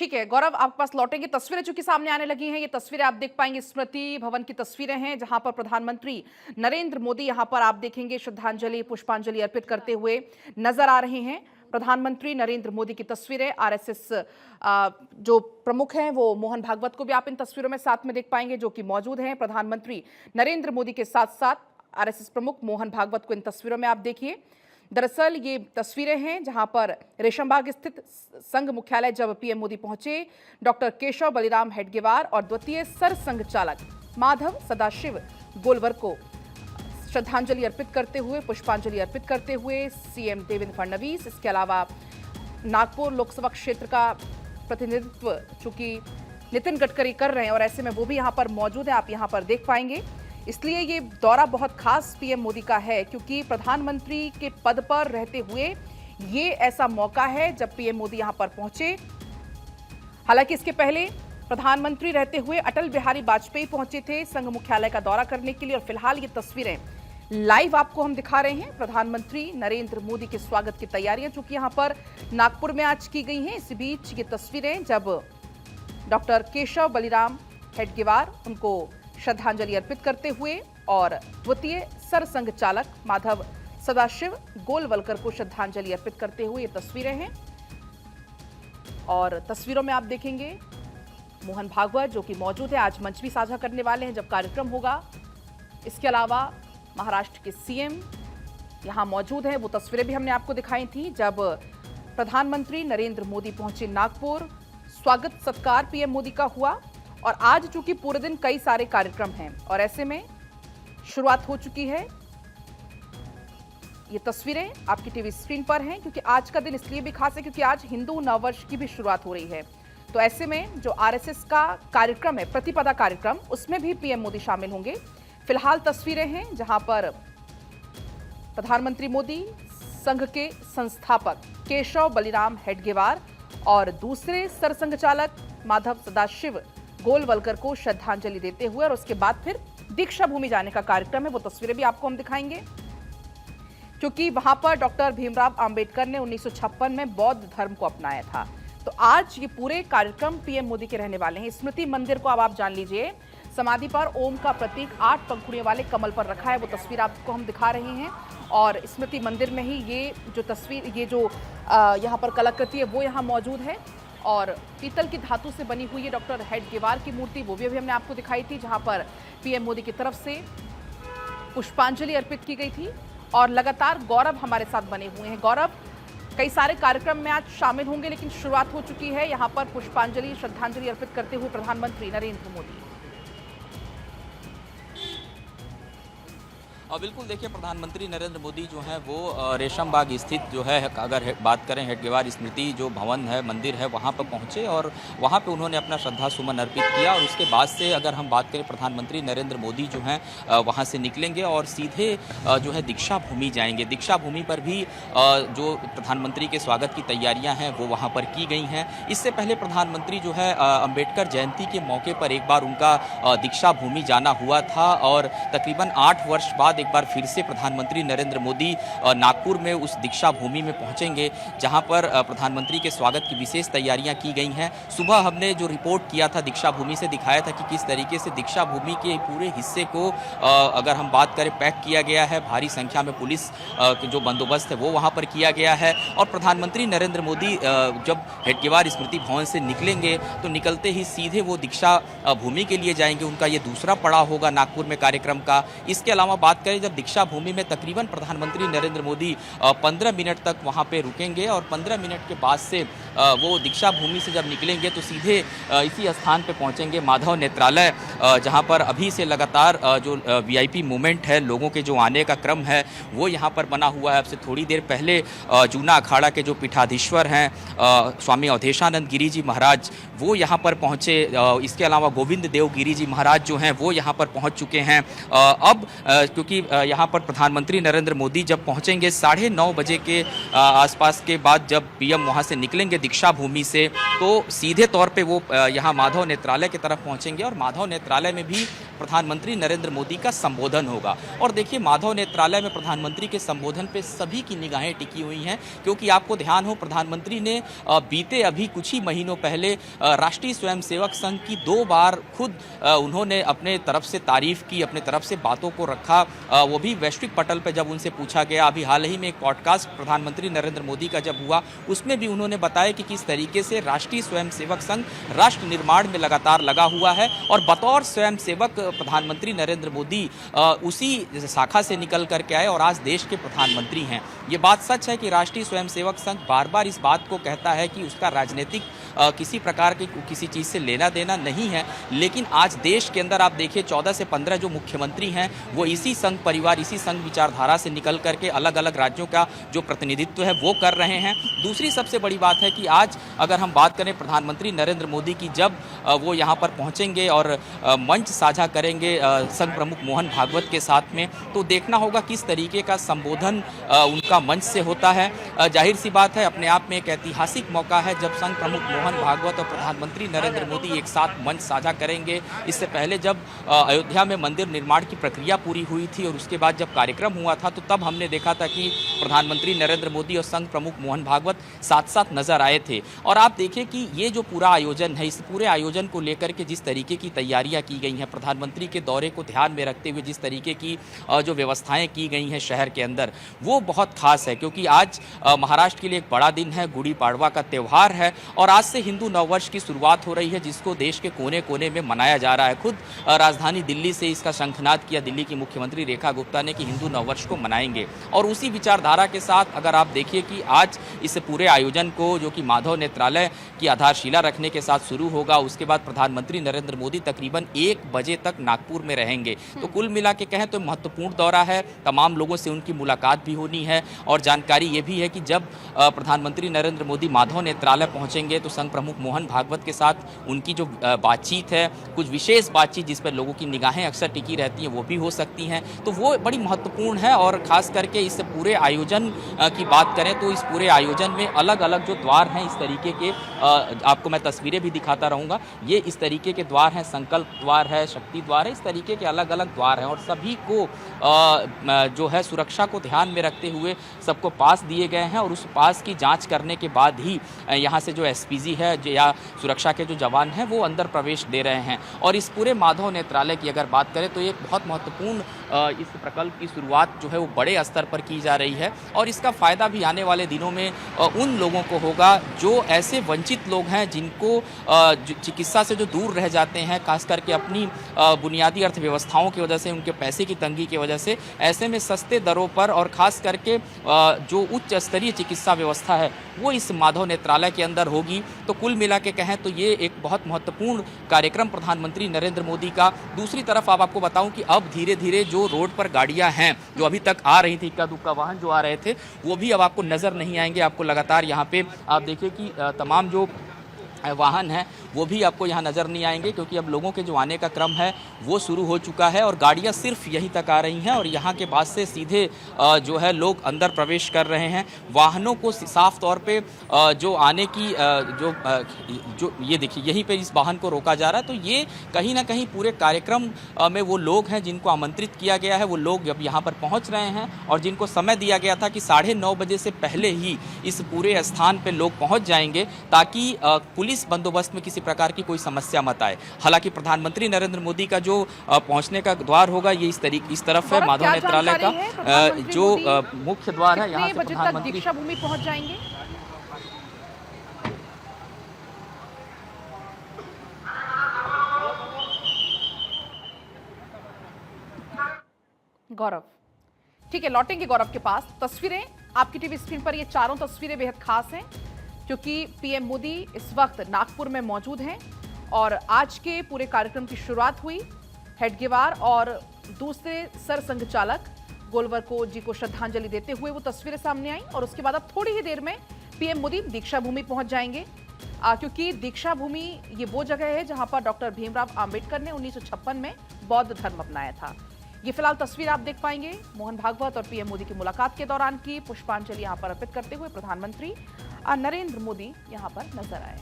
ठीक है गौरव, आपके पास लौटेंगे। तस्वीरें चूंकि सामने आने लगी हैं, ये तस्वीरें आप देख पाएंगे स्मृति भवन की तस्वीरें हैं, जहां पर प्रधानमंत्री नरेंद्र मोदी यहां पर आप देखेंगे श्रद्धांजलि पुष्पांजलि अर्पित करते हुए नजर आ रहे हैं। प्रधानमंत्री नरेंद्र मोदी की तस्वीरें, आरएसएस जो प्रमुख हैं वो मोहन भागवत को भी आप इन तस्वीरों में साथ में देख पाएंगे, जो कि मौजूद हैं। प्रधानमंत्री नरेंद्र मोदी के साथ साथ आरएसएस प्रमुख मोहन भागवत को इन तस्वीरों में आप देखिए। दरअसल ये तस्वीरें हैं जहां पर रेशमबाग स्थित संघ मुख्यालय जब पीएम मोदी पहुंचे, डॉक्टर केशव बलिराम हेडगेवार और द्वितीय सरसंघ चालक माधव सदाशिव गोलवर को श्रद्धांजलि अर्पित करते हुए, पुष्पांजलि अर्पित करते हुए सीएम देवेंद्र फडणवीस, इसके अलावा नागपुर लोकसभा क्षेत्र का प्रतिनिधित्व चूंकि नितिन गडकरी कर रहे हैं और ऐसे में वो भी यहाँ पर मौजूद है, आप यहाँ पर देख पाएंगे। इसलिए ये दौरा बहुत खास पीएम मोदी का है, क्योंकि प्रधानमंत्री के पद पर रहते हुए ये ऐसा मौका है जब पीएम मोदी यहां पर पहुंचे। हालांकि इसके पहले प्रधानमंत्री रहते हुए अटल बिहारी वाजपेयी पहुंचे थे संघ मुख्यालय का दौरा करने के लिए, और फिलहाल ये तस्वीरें लाइव आपको हम दिखा रहे हैं। प्रधानमंत्री नरेंद्र मोदी के स्वागत की तैयारियां चूंकि यहां पर नागपुर में आज की गई हैं। इसी बीच ये तस्वीरें जब डॉक्टर केशव बलिराम हेडगेवार उनको श्रद्धांजलि अर्पित करते हुए और द्वितीय सरसंघ चालक माधव सदाशिव गोलवलकर को श्रद्धांजलि अर्पित करते हुए ये तस्वीरें हैं। और तस्वीरों में आप देखेंगे मोहन भागवत जो कि मौजूद है, आज मंच भी साझा करने वाले हैं जब कार्यक्रम होगा। इसके अलावा महाराष्ट्र के सीएम यहां मौजूद हैं, वो तस्वीरें भी हमने आपको दिखाई थी जब प्रधानमंत्री नरेंद्र मोदी पहुंचे नागपुर। स्वागत सत्कार पीएम मोदी का हुआ और आज चूंकि पूरे दिन कई सारे कार्यक्रम हैं और ऐसे में शुरुआत हो चुकी है। ये तस्वीरें आपकी टीवी स्क्रीन पर हैं, क्योंकि आज का दिन इसलिए भी खास है क्योंकि आज हिंदू नववर्ष की भी शुरुआत हो रही है। तो ऐसे में जो आरएसएस का कार्यक्रम है, प्रतिपदा कार्यक्रम, उसमें भी पीएम मोदी शामिल होंगे। फिलहाल तस्वीरें हैं जहां पर प्रधानमंत्री मोदी संघ के संस्थापक केशव बलिराम हेडगेवार और दूसरे सरसंघ चालक माधव सदाशिव गोलवलकर को श्रद्धांजलि देते हुए और उसके बाद फिर दीक्षा भूमि जाने का कार्यक्रम है। वो तस्वीरें भी आपको हम दिखाएंगे, क्योंकि वहां पर डॉक्टर भीमराव अंबेडकर ने 1956 में बौद्ध धर्म को अपनाया था। तो आज ये पूरे कार्यक्रम पीएम मोदी के रहने वाले हैं। स्मृति मंदिर को अब आप जान लीजिए, समाधि पर ओम का प्रतीक 8 पंखुड़ियों वाले कमल पर रखा है, वो तस्वीर आपको हम दिखा रहे हैं। और स्मृति मंदिर में ही ये जो तस्वीर, ये जो यहाँ पर कलाकृति है वो यहाँ मौजूद है। और पीतल की धातु से बनी हुई है डॉक्टर हेडगेवार की मूर्ति, वो भी अभी हमने आपको दिखाई थी, जहां पर पीएम मोदी की तरफ से पुष्पांजलि अर्पित की गई थी। और लगातार गौरव हमारे साथ बने हुए हैं। गौरव, कई सारे कार्यक्रम में आज शामिल होंगे, लेकिन शुरुआत हो चुकी है यहां पर पुष्पांजलि श्रद्धांजलि अर्पित करते हुए प्रधानमंत्री नरेंद्र मोदी। बिल्कुल, देखिए प्रधानमंत्री नरेंद्र मोदी जो है वो रेशम बाग स्थित जो है, अगर बात करें हेडगेवार स्मृति जो भवन है, मंदिर है, वहाँ पर पहुँचे और वहाँ पे उन्होंने अपना श्रद्धा सुमन अर्पित किया। और उसके बाद से अगर हम बात करें, प्रधानमंत्री नरेंद्र मोदी जो हैं वहाँ से निकलेंगे और सीधे जो है दीक्षा भूमि जाएंगे। दीक्षा भूमि पर भी जो प्रधानमंत्री के स्वागत की तैयारियाँ हैं वो वहाँ पर की गई हैं। इससे पहले प्रधानमंत्री जो है अम्बेडकर जयंती के मौके पर एक बार उनका दीक्षा भूमि जाना हुआ था और तकरीबन 8 वर्ष बाद एक बार फिर से प्रधानमंत्री नरेंद्र मोदी नागपुर में उस दीक्षा भूमि में पहुंचेंगे, जहां पर प्रधानमंत्री के स्वागत की विशेष तैयारियां की गई हैं। सुबह हमने जो रिपोर्ट किया था दीक्षा भूमि से, दिखाया था कि किस तरीके से दीक्षा भूमि के पूरे हिस्से को अगर हम बात करें पैक किया गया है। भारी संख्या में पुलिस जो बंदोबस्त है वो वहाँ पर किया गया है। और प्रधानमंत्री नरेंद्र मोदी जब हेडगेवार स्मृति भवन से निकलेंगे तो निकलते ही सीधे वो दीक्षा भूमि के लिए जाएंगे। उनका ये दूसरा पड़ाव होगा नागपुर में कार्यक्रम का। इसके अलावा बात करें, जब दीक्षा भूमि में तकरीबन प्रधानमंत्री नरेंद्र मोदी 15 मिनट तक वहां पे रुकेंगे और 15 मिनट के बाद से वो दीक्षा भूमि से जब निकलेंगे तो सीधे इसी स्थान पे पहुंचेंगे माधव नेत्रालय, जहां पर अभी से लगातार जो वीआईपी मूवमेंट है, लोगों के जो आने का क्रम है वो यहां पर बना हुआ है। अब से थोड़ी देर पहले जूना अखाड़ा के जो पीठाधीश्वर हैं स्वामी अवधेशानंद गिरी जी महाराज, वो यहाँ पर पहुँचे। इसके अलावा गोविंद देव गिरी जी महाराज जो हैं वो यहाँ पर पहुँच चुके हैं। अब क्योंकि यहाँ पर प्रधानमंत्री नरेंद्र मोदी जब पहुँचेंगे 9:30 बजे के आसपास के बाद, जब पीएम वहाँ से निकलेंगे दीक्षा भूमि से, तो सीधे तौर पे वो यहाँ माधव नेत्रालय की तरफ पहुँचेंगे और माधव नेत्रालय में भी प्रधानमंत्री नरेंद्र मोदी का संबोधन होगा। और देखिए, माधव नेत्रालय में प्रधानमंत्री के संबोधन पे सभी की निगाहें टिकी हुई हैं, क्योंकि आपको ध्यान हो, प्रधानमंत्री ने बीते अभी कुछ ही महीनों पहले राष्ट्रीय स्वयंसेवक संघ की 2 बार खुद उन्होंने अपने तरफ से तारीफ की, अपने तरफ से बातों को रखा, वो भी वैश्विक पटल पर जब उनसे पूछा गया। अभी हाल ही में एक पॉडकास्ट प्रधानमंत्री नरेंद्र मोदी का जब हुआ, उसमें भी उन्होंने बताया कि किस तरीके से राष्ट्रीय स्वयंसेवक संघ राष्ट्र निर्माण में लगातार लगा हुआ है, और बतौर स्वयंसेवक प्रधानमंत्री नरेंद्र मोदी उसी शाखा से निकल करके आए और आज देश के प्रधानमंत्री हैं। ये बात सच है कि राष्ट्रीय स्वयंसेवक संघ बार बार इस बात को कहता है कि उसका राजनीतिक किसी प्रकार की किसी चीज़ से लेना देना नहीं है, लेकिन आज देश के अंदर आप देखिए 14 से 15 जो मुख्यमंत्री हैं वो इसी संघ परिवार, इसी संघ विचारधारा से निकल करके अलग अलग राज्यों का जो प्रतिनिधित्व है वो कर रहे हैं। दूसरी सबसे बड़ी बात है कि आज अगर हम बात करें प्रधानमंत्री नरेंद्र मोदी की, जब वो यहाँ पर पहुँचेंगे और मंच साझा करेंगे संघ प्रमुख मोहन भागवत के साथ में, तो देखना होगा किस तरीके का संबोधन उनका मंच से होता है। जाहिर सी बात है, अपने आप में एक ऐतिहासिक मौका है जब संघ प्रमुख मोहन भागवत और प्रधानमंत्री नरेंद्र मोदी एक साथ मंच साझा करेंगे। इससे पहले जब अयोध्या में मंदिर निर्माण की प्रक्रिया पूरी हुई थी और उसके बाद जब कार्यक्रम हुआ था, तो तब हमने देखा था कि प्रधानमंत्री नरेंद्र मोदी और संघ प्रमुख मोहन भागवत साथ साथ नजर आए थे। और आप देखिए कि ये जो पूरा आयोजन है, इस पूरे आयोजन को लेकर के जिस तरीके की तैयारियां की गई हैं, प्रधानमंत्री के दौरे को ध्यान में रखते हुए जिस तरीके की जो व्यवस्थाएं की गई हैं शहर के अंदर, वो बहुत खास है, क्योंकि आज महाराष्ट्र के लिए एक बड़ा दिन है, गुड़ी पाड़वा का त्यौहार है, और आज से हिंदू नववर्ष की शुरुआत हो रही है, जिसको देश के कोने कोने में मनाया जा रहा है। खुद राजधानी दिल्ली से इसका शंखनाद किया दिल्ली की मुख्यमंत्री रेखा गुप्ता ने कि हिंदू नववर्ष को मनाएंगे। और उसी विचारधारा के साथ अगर आप देखिए कि आज इस पूरे आयोजन को, जो कि माधव नेत्रालय की आधारशिला रखने के साथ शुरू होगा, उसके बाद प्रधानमंत्री नरेंद्र मोदी तकरीबन 1 बजे तक नागपुर में रहेंगे। तो कुल मिला के कहें तो महत्वपूर्ण दौरा है, तमाम लोगों से उनकी मुलाकात भी होनी है। और जानकारी ये भी है कि जब प्रधानमंत्री नरेंद्र मोदी माधव नेत्रालय पहुंचेंगे तो संघ प्रमुख मोहन भागवत के साथ उनकी जो बातचीत है, कुछ विशेष बातचीत जिस पर लोगों की निगाहें अक्सर टिकी रहती हैं, वो भी हो सकती हैं, तो वो बड़ी महत्वपूर्ण है। और खास करके इस पूरे आयोजन की बात करें तो इस पूरे आयोजन में अलग अलग जो द्वार हैं, इस तरीके के आपको मैं तस्वीरें भी दिखाता रहूँगा, ये इस तरीके के द्वार हैं, संकल्प द्वार है, शक्ति द्वार है, इस तरीके के अलग अलग द्वार हैं, और सभी को जो है सुरक्षा को ध्यान में रखते हुए सबको पास दिए गए हैं। और उस पास की जांच करने के बाद ही यहाँ से जो एसपीजी है या सुरक्षा के जो जवान हैं वो अंदर प्रवेश दे रहे हैं। और इस पूरे माधव नेत्रालय की अगर बात करें तो एक बहुत महत्वपूर्ण इस प्रकल्प की शुरुआत जो है वो बड़े स्तर पर की जा रही है, और इसका फ़ायदा भी आने वाले दिनों में उन लोगों को होगा जो ऐसे वंचित लोग हैं जिनको चिकित्सा से जो दूर रह जाते हैं, खास करके अपनी बुनियादी अर्थव्यवस्थाओं की वजह से, उनके पैसे की तंगी की वजह से। ऐसे में सस्ते दरों पर और ख़ास करके जो उच्च स्तरीय चिकित्सा व्यवस्था है वो इस माधव नेत्रालय के अंदर होगी। तो कुल मिला के कहें तो ये एक बहुत महत्वपूर्ण कार्यक्रम प्रधानमंत्री नरेंद्र मोदी का। दूसरी तरफ आपको बताऊं कि अब धीरे धीरे जो रोड पर गाड़ियां हैं, जो अभी तक आ रही थी, इक्का दुक्का वाहन जो आ रहे थे, वो भी अब आपको नज़र नहीं आएंगे। आपको लगातार यहाँ पे आप देखिए कि तमाम जो वाहन हैं वो भी आपको यहाँ नज़र नहीं आएंगे, क्योंकि अब लोगों के जो आने का क्रम है वो शुरू हो चुका है और गाड़ियाँ सिर्फ यहीं तक आ रही हैं, और यहाँ के बाद से सीधे जो है लोग अंदर प्रवेश कर रहे हैं। वाहनों को साफ तौर पे जो आने की जो ये देखिए यहीं पे इस वाहन को रोका जा रहा है। तो ये कहीं ना कहीं पूरे कार्यक्रम में वो लोग हैं जिनको आमंत्रित किया गया है, वो लोग अब यहाँ पर पहुँच रहे हैं, और जिनको समय दिया गया था कि 9:30 बजे से पहले ही इस पूरे स्थान पर लोग पहुँच जाएंगे, ताकि पुलिस बंदोबस्त में किसी प्रकार की कोई समस्या मत आए। हालांकि प्रधानमंत्री नरेंद्र मोदी का जो पहुंचने का द्वार होगा ये इस तरफ है माधव नेत्रालय का जो मुख्य द्वार है। यहाँ से प्रधानमंत्री दीक्षा भूमि पहुंच जाएंगे। गौरव, ठीक है, लौटेंगे गौरव के पास। तस्वीरें आपकी टीवी स्क्रीन पर, ये चारों तस्वीरें बेहद खास हैं क्योंकि पीएम मोदी इस वक्त नागपुर में मौजूद हैं और आज के पूरे कार्यक्रम की शुरुआत हुई। हेडगेवार और दूसरे सरसंघचालक गोलवरको जी को श्रद्धांजलि देते हुए वो तस्वीरें सामने आई, और उसके बाद अब थोड़ी ही देर में पीएम मोदी दीक्षा भूमि पहुंच जाएंगे, क्योंकि दीक्षा भूमि ये वो जगह है जहां पर डॉक्टर भीमराव आंबेडकर ने 1956 में बौद्ध धर्म अपनाया था। ये फिलहाल तस्वीर आप देख पाएंगे मोहन भागवत और पीएम मोदी की मुलाकात के दौरान की। पुष्पांजलि यहां पर अर्पित करते हुए प्रधानमंत्री नरेंद्र मोदी यहां पर नजर आए।